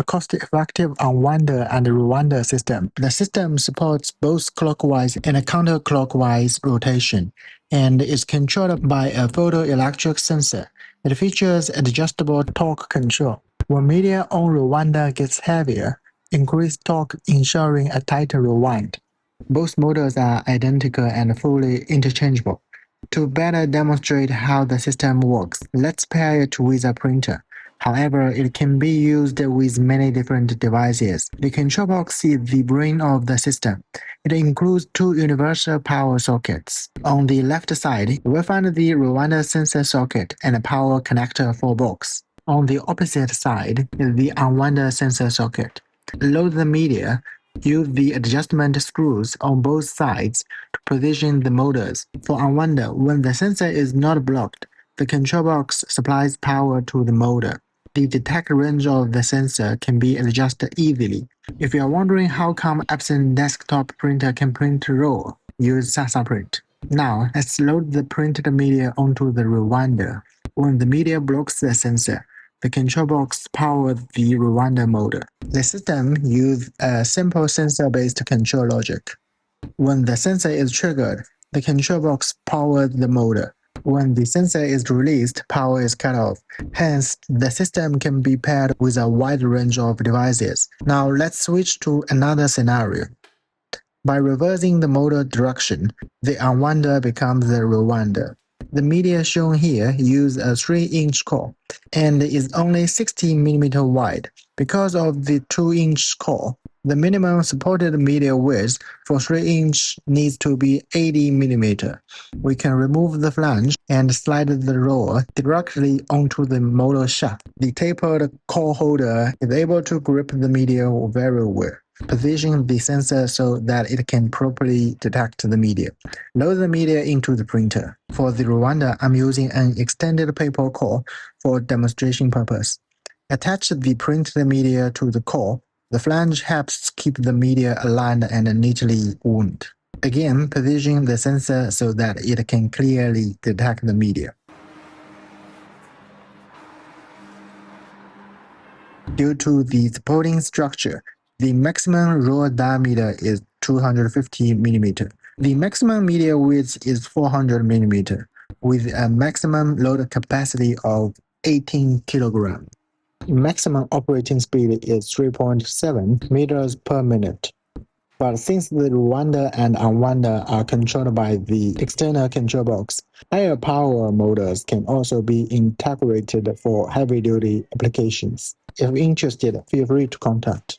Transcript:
a cost-effective unwinder and rewinder system. The system supports both clockwise and counterclockwise rotation, and is controlled by a photoelectric sensor. It features adjustable torque control. When media on rewinder gets heavier, increase torque ensuring a tighter rewind. Both motors are identical and fully interchangeable. To better demonstrate how the system works, let's pair it with a printer. However, it can be used with many different devices. The control box is the brain of the system. It includes two universal power sockets. On the left side, we find the rewinder sensor socket and a power connector for box. On the opposite side is the unwinder sensor socket. Load the media. Use the adjustment screws on both sides to position the motors. For unwinder, when the sensor is not blocked, the control box supplies power to the motor. The detect range of the sensor can be adjusted easily. If you are wondering how come Epson desktop printer can print raw, use SasaPrint. Now, let's load the printed media onto the rewinder. When the media blocks the sensor, the control box powers the rewinder motor. The system uses a simple sensor-based control logic. When the sensor is triggered, the control box powers the motor. When the sensor is released, power is cut off. Hence, the system can be paired with a wide range of devices. Now let's switch to another scenario. By reversing the motor direction, the unwinder becomes the rewinder. The media shown here uses a 3-inch core and is only 60 mm wide. Because of the 2-inch core, the minimum supported media width for 3-inch needs to be 80 mm. We can remove the flange and slide the roller directly onto the motor shaft. The tapered core holder is able to grip the media very well. Position the sensor so that it can properly detect the media. Load the media into the printer. For the rewinder, I'm using an extended paper core for demonstration purpose. Attach the printed media to the core. The flange helps keep the media aligned and neatly wound. Again, position the sensor so that it can clearly detect the media. Due to the supporting structure, the maximum roll diameter is 250 mm. The maximum media width is 400 mm, with a maximum load capacity of 18 kg. Maximum operating speed is 3.7 meters per minute. But since the rewinder and unwinder are controlled by the external control box, higher power motors can also be integrated for heavy-duty applications. If interested, feel free to contact.